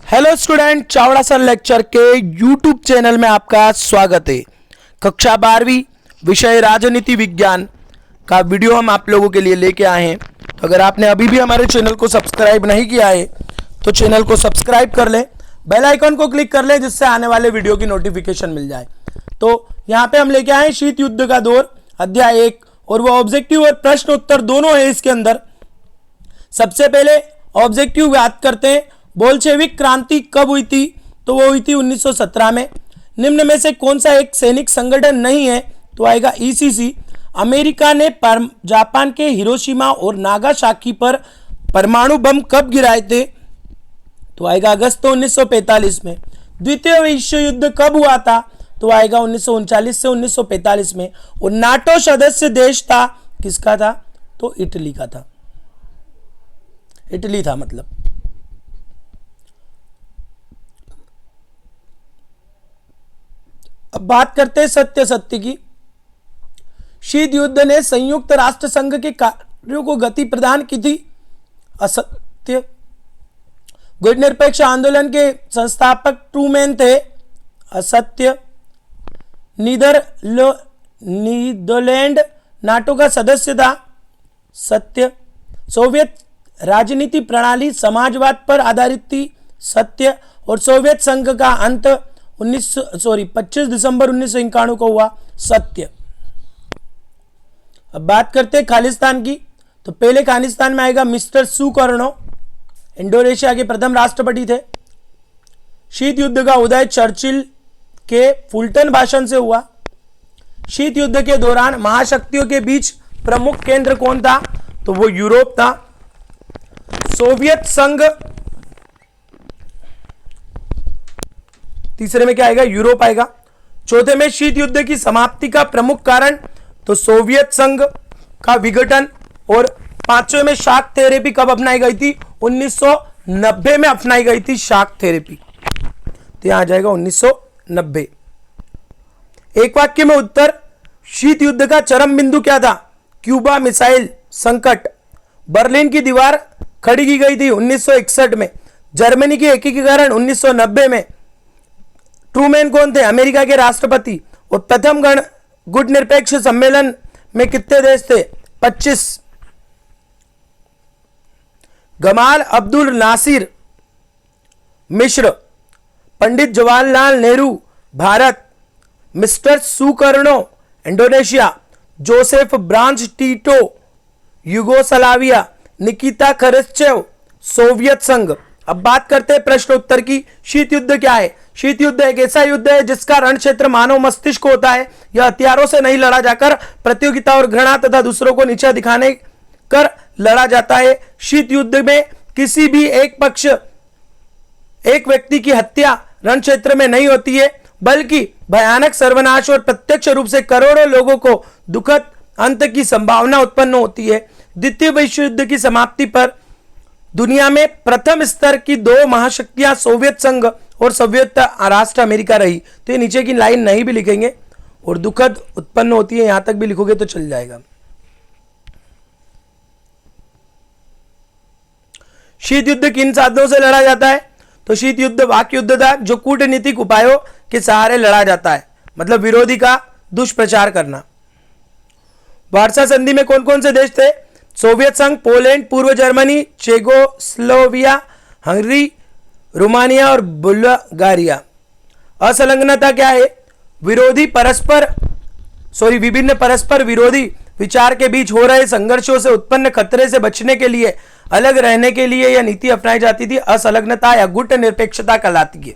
Hello student, Chavda sir lecture के YouTube channel में आपका स्वागत है। कक्षा 12वीं विषय राजनीति विज्ञान का वीडियो हम आप लोगों के लिए लेके आए हैं। तो अगर आपने अभी भी हमारे चैनल को सब्सक्राइब नहीं किया है तो चैनल को सब्सक्राइब कर लें, बेल आइकन को क्लिक कर लें जिससे आने वाले वीडियो की नोटिफिकेशन मिल जाए। तो यहाँ पे हम लेके आए शीत युद्ध का दौर अध्याय 1 और वो ऑब्जेक्टिव और प्रश्न उत्तर दोनों है इसके अंदर। सबसे पहले ऑब्जेक्टिव याद करते हैं। बोल्शेविक क्रांति कब हुई थी? तो वो हुई थी 1917 में। निम्न में से कौन सा एक सैनिक संगठन नहीं है? तो आएगा ईसीसी। अमेरिका ने जापान के हिरोशिमा और नागासाकी पर परमाणु बम कब गिराए थे? तो आएगा अगस्त 1945 में। द्वितीय विश्व युद्ध कब हुआ था? तो आएगा 1939 से 1945 में। और नाटो सदस्य देश था किसका था? तो इटली का था। इटली था मतलब। अब बात करते हैं सत्य की। शीत युद्ध ने संयुक्त राष्ट्र संघ के कार्यों को गति प्रदान की थी। असत्य। गुटनिरपेक्ष आंदोलन के संस्थापक ट्रूमैन थे। असत्य। नीदरलैंड नाटो का सदस्य था। सत्य। सोवियत राजनीति प्रणाली समाजवाद पर आधारित थी। सत्य। और सोवियत संघ का अंत 25 दिसंबर 1991 को हुआ। सत्य। अब बात करते हैं खालिस्तान की। तो पहले खालिस्तान में आएगा मिस्टर सुकर्णो, इंडोनेशिया के प्रथम राष्ट्रपति थे। शीत युद्ध का उदय चर्चिल के फुलटन भाषण से हुआ। शीत युद्ध के दौरान महाशक्तियों के बीच प्रमुख केंद्र कौन था? तो वो यूरोप था। सोवियत संघ, तीसरे में क्या आएगा? यूरोप आएगा। चौथे में शीत युद्ध की समाप्ति का प्रमुख कारण तो सोवियत संघ का विघटन। और पांचवें में शाक थेरेपी कब अपनाई गई थी? 1990 में अपनाई गई थी शाक थेरेपी। तो यहां आ जाएगा 1990। एक वाक्य में उत्तर। शीत युद्ध का चरम बिंदु क्या था? क्यूबा मिसाइल संकट। बर्लिन की दीवार खड़ी की गई थी 1961 में। जर्मनी की एकीकरण 1990 में। ट्रूमैन कौन थे? अमेरिका के राष्ट्रपति। और प्रथम गण गुट निरपेक्ष सम्मेलन में कितने देश थे? 25। गमाल अब्दुल नासिर मिस्र। Pandit Jawaharlal Nehru Bharat. Mister Sukarno Indonesia. Joseph Broz Tito Yugoslavia. Nikita Khrushchev Soviet संघ। अब बात करते हैं प्रश्न उत्तर की। शीत युद्ध क्या है? शीत युद्ध एक ऐसा युद्ध है जिसका रण क्षेत्र मानव मस्तिष्क होता है। यह हथियारों से नहीं लड़ा जाकर प्रतियोगिता और घृणा तथा दूसरों को नीचा दिखाने कर लड़ा जाता है। शीत युद्ध में किसी भी एक पक्ष, एक व्यक्ति की हत्या रण क्षेत्र में नहीं होती है, बल्कि भयानक सर्वनाश और प्रत्यक्ष रूप से करोड़ों लोगों को दुखद अंत की संभावना उत्पन्न होती है। द्वितीय विश्व युद्ध की समाप्ति पर दुनिया में प्रथम स्तर की दो महाशक्तियां सोवियत संघ और संयुक्त राष्ट्र अमेरिका रही। तो ये नीचे की लाइन नहीं भी लिखेंगे और दुखद उत्पन्न होती है, यहां तक भी लिखोगे तो चल जाएगा। शीत युद्ध किन साधनों से लड़ा जाता है? तो शीत युद्ध वाक युद्ध था जो कूटनीतिक उपायों के सहारे लड़ा जाता है, मतलब विरोधी का दुष्प्रचार करना। वार्सा संधि में कौन कौन से देश थे? सोवियत संघ, पोलैंड, पूर्व जर्मनी, चेकोस्लोवाकिया, हंगरी, रोमानिया और बुल्गारिया। असंलग्नता क्या है? विभिन्न परस्पर विरोधी विचार के बीच हो रहे संघर्षों से उत्पन्न खतरे से बचने के लिए अलग रहने के लिए यह नीति अपनाई जाती थी। असंलग्नता या गुट निरपेक्षता कहलाती है।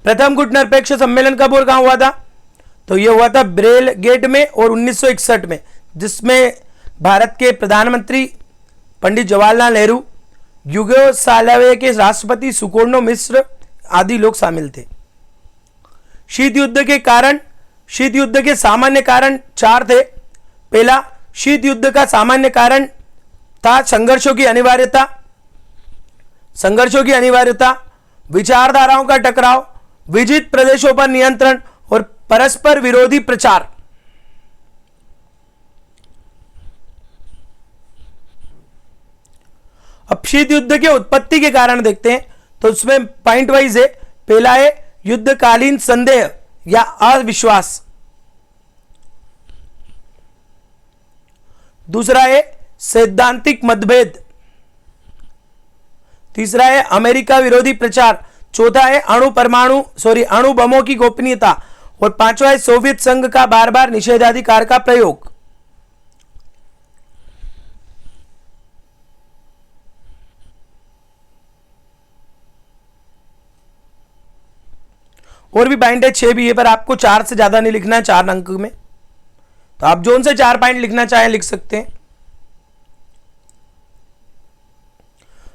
प्रथम गुट निरपेक्ष सम्मेलन कब और कहां हुआ था? तो यह हुआ था ब्रेलगेट में और 1961 में, जिसमें भारत के प्रधानमंत्री पंडित जवाहरलाल नेहरू, युगोस्लाविया के राष्ट्रपति सुकर्णो मिस्र आदि लोग शामिल थे। शीत युद्ध के कारण, शीत युद्ध के सामान्य कारण 4 थे। पहला, शीत युद्ध का सामान्य कारण था संघर्षों की अनिवार्यता, विचारधाराओं का टकराव, विजित प्रदेशों पर नियंत्रण और परस्पर विरोधी प्रचार। अब शीत युद्ध के उत्पत्ति के कारण देखते हैं तो उसमें पॉइंट वाइज है। पहला है युद्धकालीन संदेह या अविश्वास, दूसरा है सैद्धांतिक मतभेद, तीसरा है अमेरिका विरोधी प्रचार, चौथा है अणु बमों की गोपनीयता, और पांचवा है सोवियत संघ का बार बार निषेधाधिकार का प्रयोग। और भी पॉइंट है 6 भी है, पर आपको 4 से ज्यादा नहीं लिखना है 4 अंक में, तो आप जोन से 4 पॉइंट लिखना चाहें लिख सकते हैं।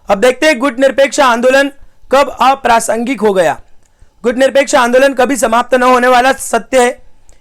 अब देखते हैं गुट निरपेक्ष आंदोलन कब अप्रासंगिक हो गया। गुट निरपेक्ष आंदोलन कभी समाप्त न होने वाला सत्य है।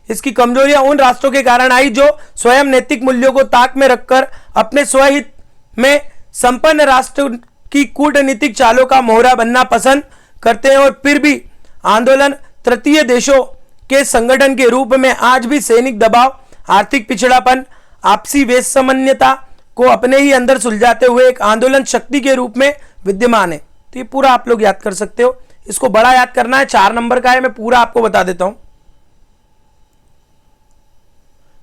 इसकी कमजोरियां उन राष्ट्रों के कारण आई जो स्वयं नैतिक मूल्यों को ताक में रखकर अपने स्वहित में संपन्न राष्ट्र की कूटनीतिक चालों का मोहरा बनना पसंद करते हैं, और फिर भी आंदोलन तृतीय देशों के संगठन के रूप में आज भी सैनिक दबाव, आर्थिक पिछड़ापन, आपसी वेशसामान्यता को अपने ही अंदर सुलझाते हुए एक आंदोलन शक्ति के रूप में विद्यमान है। तो ये पूरा आप लोग याद कर सकते हो। इसको बड़ा याद करना है, 4 नंबर का है, मैं पूरा आपको बता देता हूं।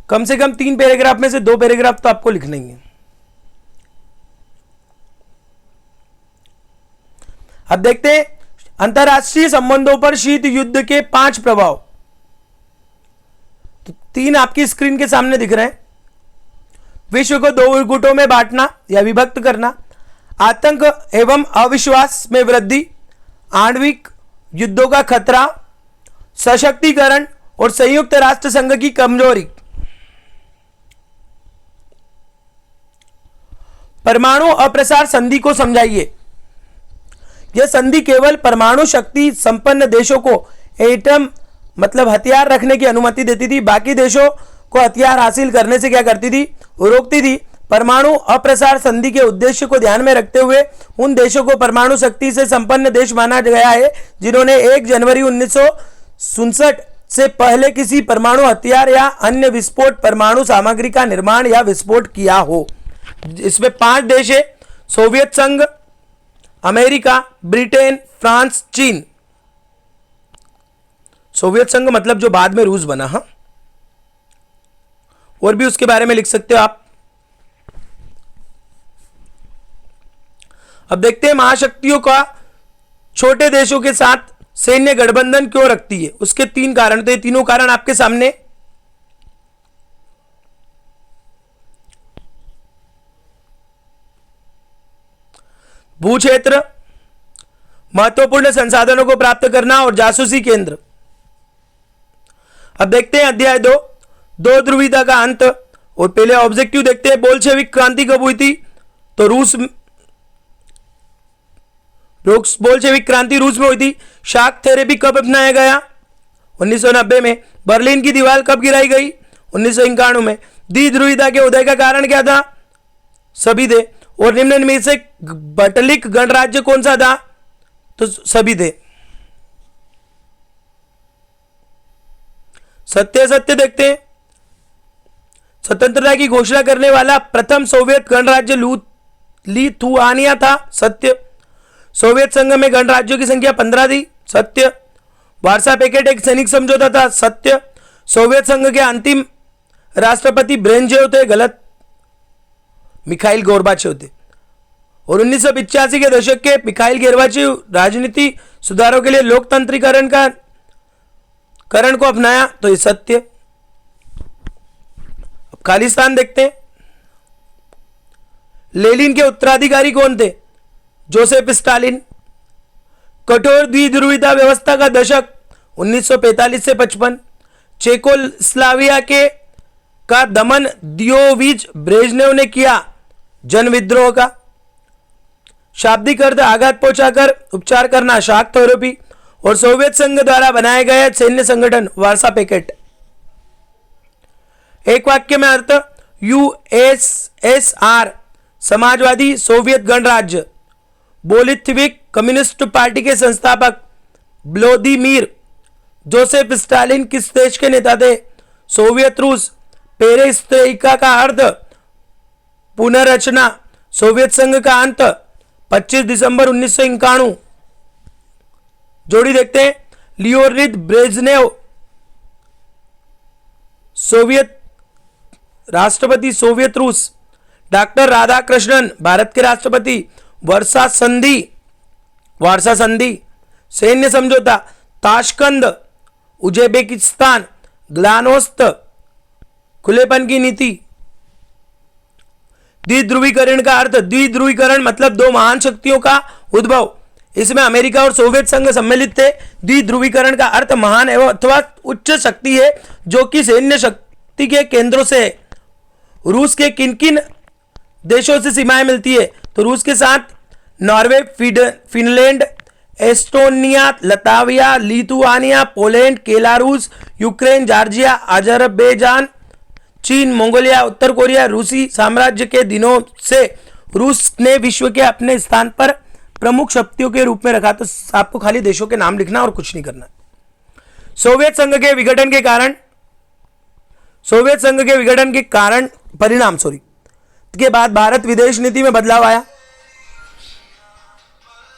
कम से कम 3 पैराग्राफ में से 2 पैराग्राफ तो आपको लिखने ही है। अब देखते हैं अंतरराष्ट्रीय संबंधों पर शीत युद्ध के 5 प्रभाव। तो 3 आपकी स्क्रीन के सामने दिख रहे हैं। विश्व को 2 गुटों में बांटना या विभक्त करना, आतंक एवं अविश्वास में वृद्धि, आणविक युद्धों का खतरा, सशक्तिकरण और संयुक्त राष्ट्र संघ की कमजोरी। परमाणु अप्रसार संधि को समझाइए। यह संधि केवल परमाणु शक्ति संपन्न देशों को एटम मतलब हथियार रखने की अनुमति देती थी, बाकी देशों को हथियार हासिल करने से क्या करती थी, रोकती थी। परमाणु अप्रसार संधि के उद्देश्य को ध्यान में रखते हुए उन देशों को परमाणु शक्ति से संपन्न देश माना गया है जिन्होंने 1 जनवरी 1967 से पहले किसी परमाणु हथियार या अन्य विस्फोट परमाणु सामग्री का निर्माण या विस्फोट किया हो। इसमें 5 देश है, सोवियत संघ, अमेरिका, ब्रिटेन, फ्रांस, चीन। सोवियत संघ मतलब जो बाद में रूस बना। हाँ, और भी उसके बारे में लिख सकते हो आप। अब देखते हैं महाशक्तियों का छोटे देशों के साथ सैन्य गठबंधन क्यों रखती है। उसके 3 कारण, तो ये तीनों कारण आपके सामने। भू क्षेत्र, महत्वपूर्ण संसाधनों को प्राप्त करना और जासूसी केंद्र। अब देखते हैं अध्याय 2 ध्रुवीयता का अंत। और पहले ऑब्जेक्टिव देखते हैं। बोल्शेविक क्रांति कब हुई थी, तो बोल्शेविक क्रांति रूस में हुई थी। शाक थेरेपी कब अपनाया गया, 1990 में। बर्लिन की दीवार कब गिराई गई, 1991 में। द्विध्रुवीयता के उदय का कारण क्या था, सभी थे। और निम्न में से बटलिक गणराज्य कौन सा था, तो सभी थे। सत्य देखते हैं। स्वतंत्रता की घोषणा करने वाला प्रथम सोवियत गणराज्य लिथुआनिया था, सत्य। सोवियत संघ में गणराज्यों की संख्या 15 थी, सत्य। वार्सा पैकेट एक सैनिक समझौता था, सत्य। सोवियत संघ के अंतिम राष्ट्रपति ब्रेंजेव थे, गलत, मिखाइल गोर्बाचेव थे। और 1985 के दशक के मिखाइल गोर्बाचेव राजनीति सुधारों के लिए लोकतंत्रीकरण को अपनाया, तो ये सत्य। अब खालिस्तान देखते हैं। लेनिन के उत्तराधिकारी कौन थे, जोसेफ स्टालिन। कठोर द्विध्रुवीयता व्यवस्था का दशक 1945 से 55। चेकोस्लोवाकिया का दमन दियोविज ब्रेजनेव ने किया, जन विद्रोह का। शाब्दिक अर्थ आघात पहुंचाकर उपचार करना, शाक थेरेपी। और सोवियत संघ द्वारा बनाया गया सैन्य संगठन वार्सा पैकेट। एक वाक्य में अर्थ, यूएसएसआर समाजवादी सोवियत गणराज्य। बोलिशविक कम्युनिस्ट पार्टी के संस्थापक व्लादिमीर जोसेफ स्टालिन किस देश के नेता थे, सोवियत रूस। पेरेस्ट्रोइका का अर्थ पुनर्रचना। सोवियत संघ का अंत 25 दिसंबर 1991। जोड़ी देखते हैं, लियोनिद ब्रेजनेव सोवियत राष्ट्रपति सोवियत रूस, डॉक्टर राधाकृष्णन भारत के राष्ट्रपति, वार्सा संधि, सैन्य समझौता, ताशकंद उज्बेकिस्तान, ग्लानोस्त खुलेपन की नीति। द्विध्रुवीकरण का अर्थ, द्विध्रुवीकरण मतलब दो महान शक्तियों का उद्भव, इसमें अमेरिका और सोवियत संघ सम्मिलित थे। द्विध्रुवीकरण का अर्थ महान एवं अथवा उच्च शक्ति है जो कि सैन्य शक्ति के केंद्रों से है। रूस के किन किन देशों से सीमाएं मिलती है, तो रूस के साथ Norway, Finland, Estonia, Latvia, Lithuania, Poland, Belarus, Ukraine, Georgia, Azerbaijan, चीन, मंगोलिया, उत्तर कोरिया। रूसी साम्राज्य के दिनों से रूस ने विश्व के अपने स्थान पर प्रमुख शक्तियों के रूप में रखा। तो आपको खाली देशों के नाम लिखना और कुछ नहीं करना। सोवियत संघ के विघटन के कारण परिणाम के बाद भारत विदेश नीति में बदलाव आया।